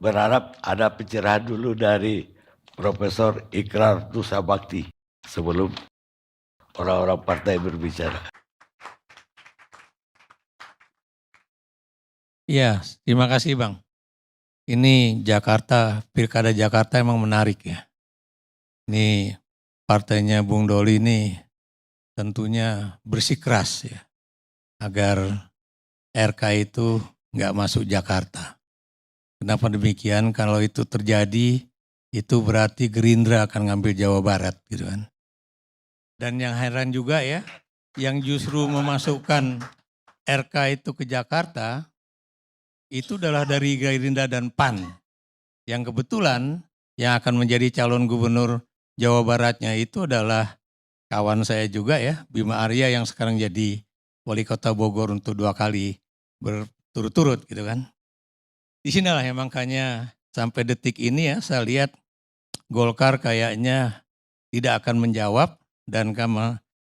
berharap ada pencerahan dulu dari Profesor Ikrar Nusa Bakti sebelum orang-orang partai berbicara. Iya, terima kasih Bang. Ini Jakarta, Pilkada Jakarta emang menarik ya. Ini partainya Bung Doli ini tentunya bersikeras ya, agar RK itu nggak masuk Jakarta. Kenapa demikian? Kalau itu terjadi, itu berarti Gerindra akan ngambil Jawa Barat gitu kan. Dan yang heran juga ya, yang justru memasukkan RK itu ke Jakarta, itu adalah dari Gerindra dan PAN. Yang kebetulan yang akan menjadi calon gubernur Jawa Baratnya itu adalah kawan saya juga ya, Bima Arya yang sekarang jadi wali kota Bogor untuk 2 kali berturut-turut gitu kan. Di sinilah yang makanya sampai detik ini ya saya lihat Golkar kayaknya tidak akan menjawab dan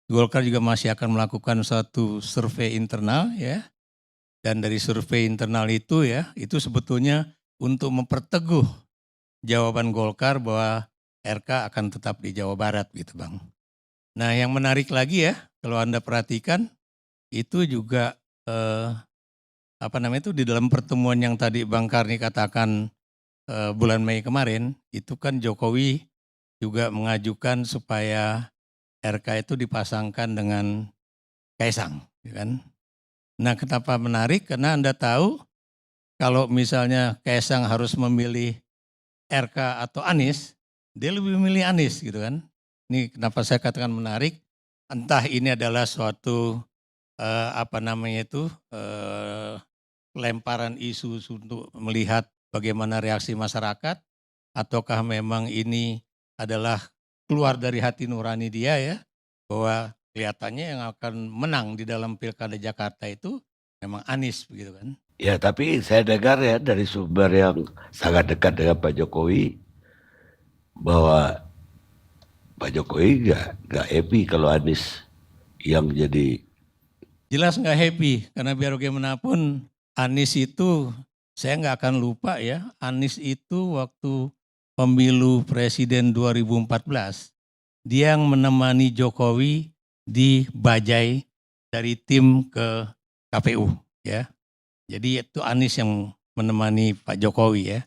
Golkar juga masih akan melakukan suatu survei internal ya. Dan dari survei internal itu ya, itu sebetulnya untuk memperteguh jawaban Golkar bahwa RK akan tetap di Jawa Barat gitu Bang. Nah yang menarik lagi ya, kalau Anda perhatikan itu juga itu di dalam pertemuan yang tadi Bang Karni katakan bulan Mei kemarin, itu kan Jokowi juga mengajukan supaya RK itu dipasangkan dengan Kaisang, kan? Nah kenapa menarik? Karena Anda tahu kalau misalnya Kaisang harus memilih RK atau Anies, dia lebih memilih Anies gitu kan. Ini kenapa saya katakan menarik, entah ini adalah suatu lemparan isu untuk melihat bagaimana reaksi masyarakat, ataukah memang ini adalah keluar dari hati nurani dia ya, bahwa kelihatannya yang akan menang di dalam Pilkada Jakarta itu memang Anies begitu kan. Ya, tapi saya dengar ya dari sumber yang sangat dekat dengan Pak Jokowi bahwa Pak Jokowi nggak happy kalau Anies yang jadi. Jelas nggak happy karena biar bagaimanapun Anies itu saya nggak akan lupa ya, Anies itu waktu pemilu presiden 2014 dia yang menemani Jokowi di Bajai dari tim ke KPU ya. Jadi itu Anies yang menemani Pak Jokowi ya.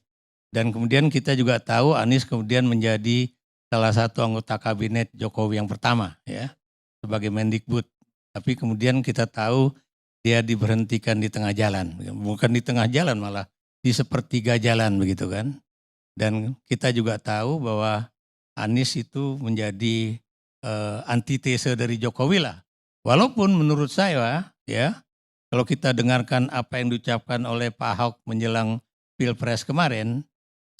Dan kemudian kita juga tahu Anies kemudian menjadi salah satu anggota kabinet Jokowi yang pertama ya sebagai Mendikbud. Tapi kemudian kita tahu dia diberhentikan di tengah jalan. Bukan di tengah jalan malah di sepertiga jalan begitu kan. Dan kita juga tahu bahwa Anies itu menjadi antitese dari Jokowi lah. Walaupun menurut saya ya, kalau kita dengarkan apa yang diucapkan oleh Pak Ahok menjelang Pilpres kemarin,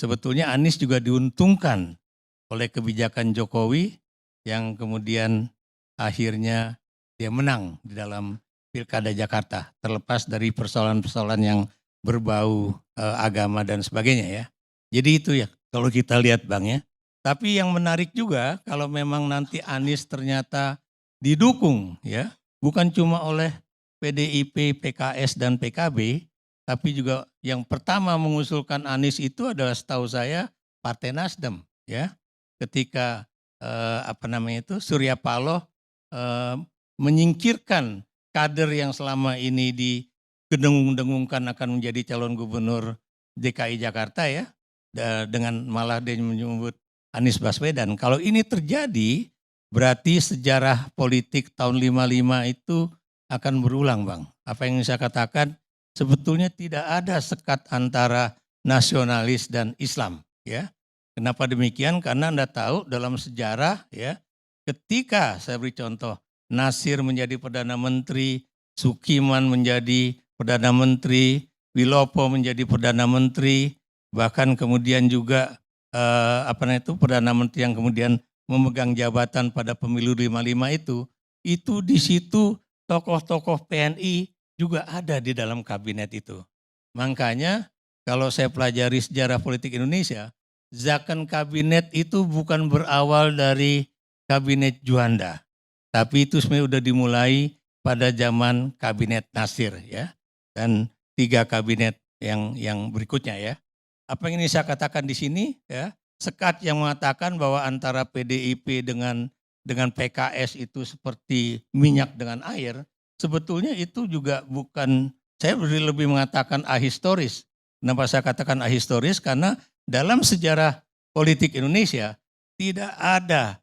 sebetulnya Anies juga diuntungkan oleh kebijakan Jokowi yang kemudian akhirnya dia menang di dalam Pilkada Jakarta, terlepas dari persoalan-persoalan yang berbau agama dan sebagainya ya. Jadi itu ya kalau kita lihat Bang ya. Tapi yang menarik juga kalau memang nanti Anies ternyata didukung ya, bukan cuma oleh PDIP, PKS dan PKB, tapi juga yang pertama mengusulkan Anies itu adalah setahu saya Partai Nasdem ya. Ketika Surya Paloh menyingkirkan kader yang selama ini didengung-dengungkan akan menjadi calon gubernur DKI Jakarta ya, dengan malah dia menyebut Anies Baswedan. Kalau ini terjadi berarti sejarah politik tahun 55 itu akan berulang Bang. Apa yang saya katakan sebetulnya tidak ada sekat antara nasionalis dan Islam ya. Kenapa demikian? Karena Anda tahu dalam sejarah ya, ketika saya beri contoh Nasir menjadi Perdana Menteri, Sukiman menjadi Perdana Menteri, Wilopo menjadi Perdana Menteri, bahkan kemudian juga Perdana Menteri yang kemudian memegang jabatan pada pemilu 55 itu di situ tokoh-tokoh PNI juga ada di dalam kabinet itu. Makanya kalau saya pelajari sejarah politik Indonesia, zakon kabinet itu bukan berawal dari kabinet Juanda, tapi itu sebenarnya sudah dimulai pada zaman kabinet Nasir ya, dan 3 kabinet yang berikutnya ya. apa yang ini saya katakan di sini ya, sekat yang mengatakan bahwa antara PDIP dengan PKS itu seperti minyak dengan air, sebetulnya itu juga bukan, saya lebih mengatakan ahistoris. Kenapa saya katakan ahistoris? Karena dalam sejarah politik Indonesia tidak ada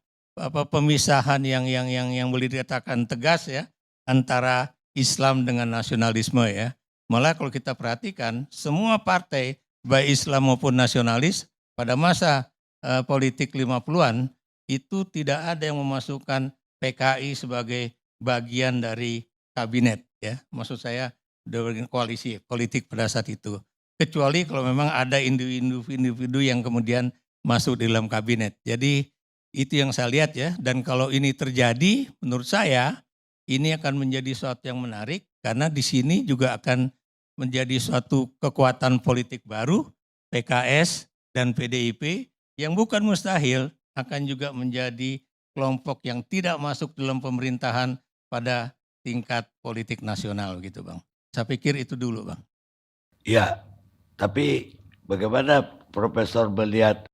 pemisahan yang boleh dikatakan tegas ya antara Islam dengan nasionalisme ya. Malah kalau kita perhatikan semua partai baik Islam maupun nasionalis pada masa politik 50-an itu tidak ada yang memasukkan PKI sebagai bagian dari kabinet ya. Maksud saya dari koalisi politik pada saat itu. Kecuali kalau memang ada individu yang kemudian masuk di dalam kabinet. Jadi itu yang saya lihat ya. Dan kalau ini terjadi menurut saya ini akan menjadi suatu yang menarik karena di sini juga akan menjadi suatu kekuatan politik baru, PKS dan PDIP, yang bukan mustahil akan juga menjadi kelompok yang tidak masuk dalam pemerintahan pada tingkat politik nasional gitu Bang. Saya pikir itu dulu Bang. Ya, tapi bagaimana Profesor melihat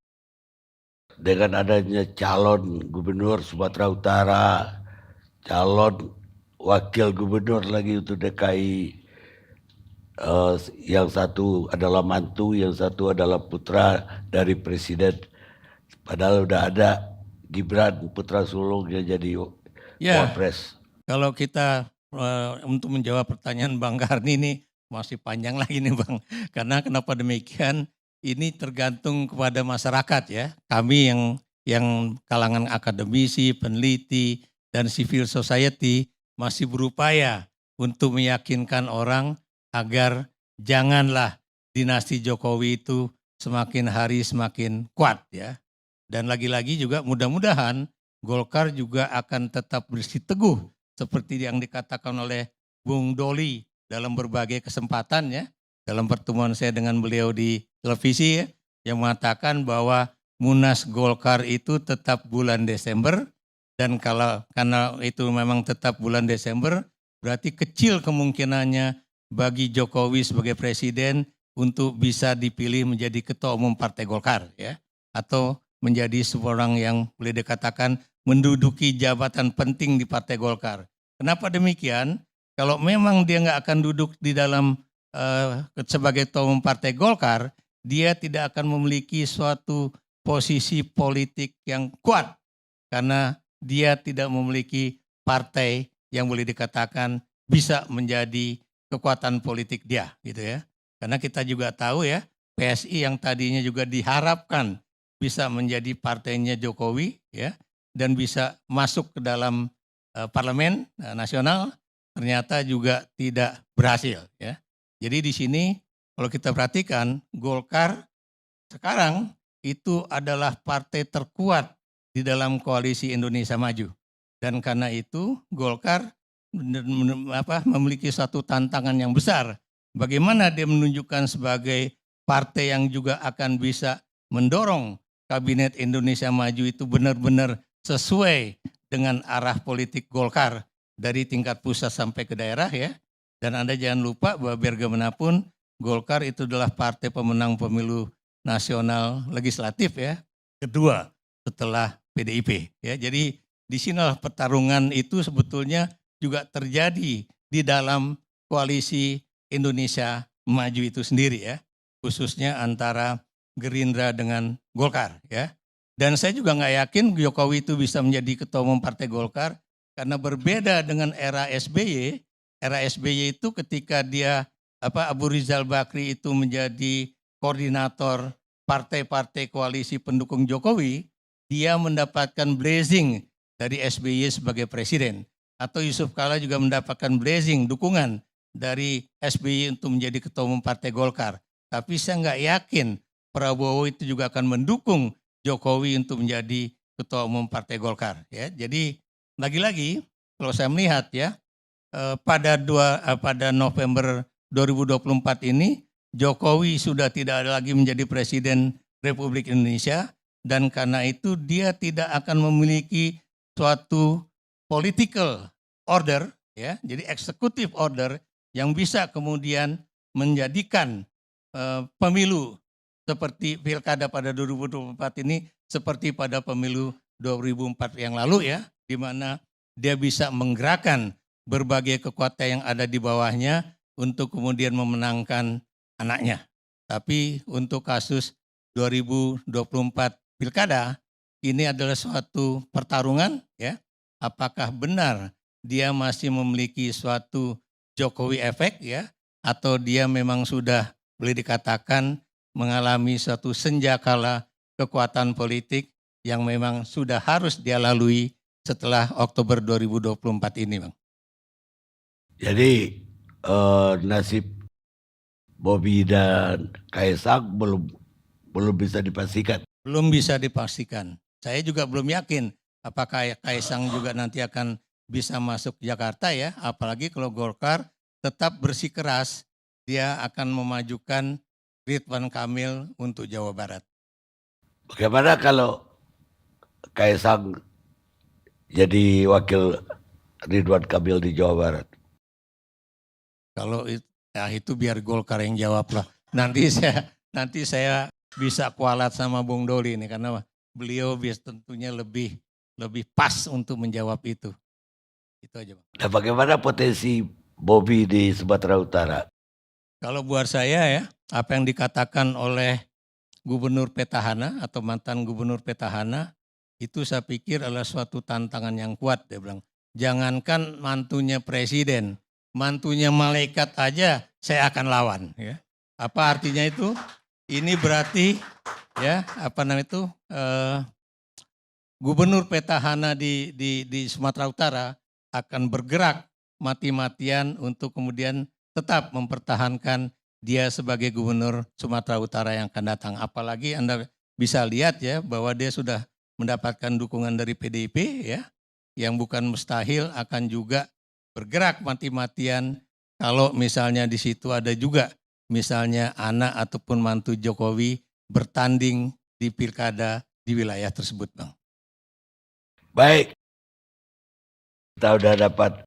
dengan adanya calon gubernur Sumatera Utara, calon wakil gubernur lagi untuk DKI, yang satu adalah mantu, yang satu adalah putra dari presiden. Padahal udah ada Gibran putra sulung yang jadi wapres. Kalau kita untuk menjawab pertanyaan Bang Karni ini masih panjang lagi nih Bang. Karena kenapa demikian? Ini tergantung kepada masyarakat ya. Kami yang kalangan akademisi, peneliti, dan civil society masih berupaya untuk meyakinkan orang agar janganlah dinasti Jokowi itu semakin hari semakin kuat ya. Dan lagi-lagi juga mudah-mudahan Golkar juga akan tetap bersiteguh seperti yang dikatakan oleh Bung Doli dalam berbagai kesempatan ya. Dalam pertemuan saya dengan beliau di televisi ya, yang mengatakan bahwa Munas Golkar itu tetap bulan Desember dan karena itu memang tetap bulan Desember berarti kecil kemungkinannya bagi Jokowi sebagai presiden untuk bisa dipilih menjadi ketua umum Partai Golkar ya, atau menjadi seorang yang boleh dikatakan menduduki jabatan penting di Partai Golkar. Kenapa demikian? Kalau memang dia nggak akan duduk di dalam sebagai ketua umum Partai Golkar, dia tidak akan memiliki suatu posisi politik yang kuat karena dia tidak memiliki partai yang boleh dikatakan bisa menjadi kekuatan politik dia gitu ya. Karena kita juga tahu ya, PSI yang tadinya juga diharapkan bisa menjadi partainya Jokowi ya dan bisa masuk ke dalam parlemen nasional ternyata juga tidak berhasil ya. Jadi di sini kalau kita perhatikan Golkar sekarang itu adalah partai terkuat di dalam koalisi Indonesia Maju. Dan karena itu Golkar memiliki satu tantangan yang besar. Bagaimana dia menunjukkan sebagai partai yang juga akan bisa mendorong Kabinet Indonesia Maju itu benar-benar sesuai dengan arah politik Golkar dari tingkat pusat sampai ke daerah ya. Dan Anda jangan lupa bahwa biar bagaimanapun Golkar itu adalah partai pemenang pemilu nasional legislatif ya, kedua setelah PDIP ya. Jadi di sinilah pertarungan itu sebetulnya juga terjadi di dalam koalisi Indonesia Maju itu sendiri ya, khususnya antara Gerindra dengan Golkar ya. Dan saya juga nggak yakin Jokowi itu bisa menjadi ketua umum Partai Golkar karena berbeda dengan era SBY. Era SBY itu ketika dia Abu Rizal Bakri itu menjadi koordinator partai-partai koalisi pendukung Jokowi, dia mendapatkan blessing dari SBY sebagai presiden. Atau Yusuf Kala juga mendapatkan blessing, dukungan dari SBY untuk menjadi ketua umum Partai Golkar. Tapi saya nggak yakin Prabowo itu juga akan mendukung Jokowi untuk menjadi ketua umum Partai Golkar. Ya, jadi lagi-lagi kalau saya melihat ya pada November 2024 ini Jokowi sudah tidak ada lagi menjadi presiden Republik Indonesia dan karena itu dia tidak akan memiliki suatu political order ya, jadi executive order yang bisa kemudian menjadikan pemilu seperti pilkada pada 2024 ini seperti pada pemilu 2004 yang lalu ya, di mana dia bisa menggerakkan berbagai kekuatan yang ada di bawahnya untuk kemudian memenangkan anaknya. Tapi untuk kasus 2024 pilkada, ini adalah suatu pertarungan ya. Apakah benar dia masih memiliki suatu Jokowi efek ya, atau dia memang sudah boleh dikatakan mengalami suatu senjakala kekuatan politik yang memang sudah harus dia lalui setelah Oktober 2024 ini, Bang. Jadi nasib Bobi dan Kaisang belum bisa dipastikan. Belum bisa dipastikan. Saya juga belum yakin apakah Kaisang juga nanti akan bisa masuk Jakarta ya, apalagi kalau Golkar tetap bersikeras dia akan memajukan Ridwan Kamil untuk Jawa Barat. Bagaimana kalau Kaisang jadi wakil Ridwan Kamil di Jawa Barat? Kalau itu biar Golkar yang jawab lah. Nanti saya bisa kualat sama Bung Doli ini karena beliau tentunya lebih pas untuk menjawab itu. Itu aja, Bang. Nah, bagaimana potensi Bobi di Sumatera Utara? Kalau buat saya ya, apa yang dikatakan oleh Gubernur Petahana atau mantan Gubernur Petahana, itu saya pikir adalah suatu tantangan yang kuat. Dia bilang, jangankan mantunya presiden, mantunya malaikat aja saya akan lawan. Ya. Apa artinya itu? Ini berarti ya Gubernur Petahana di Sumatera Utara akan bergerak mati-matian untuk kemudian tetap mempertahankan dia sebagai gubernur Sumatera Utara yang akan datang. Apalagi Anda bisa lihat ya bahwa dia sudah mendapatkan dukungan dari PDIP ya, yang bukan mustahil akan juga bergerak mati-matian kalau misalnya di situ ada juga misalnya anak ataupun mantu Jokowi bertanding di pilkada di wilayah tersebut, Bang. Baik, kita udah dapat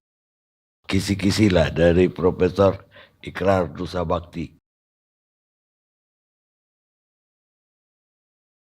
kisi-kisi lah dari Profesor Ikrar Nusa Bakti.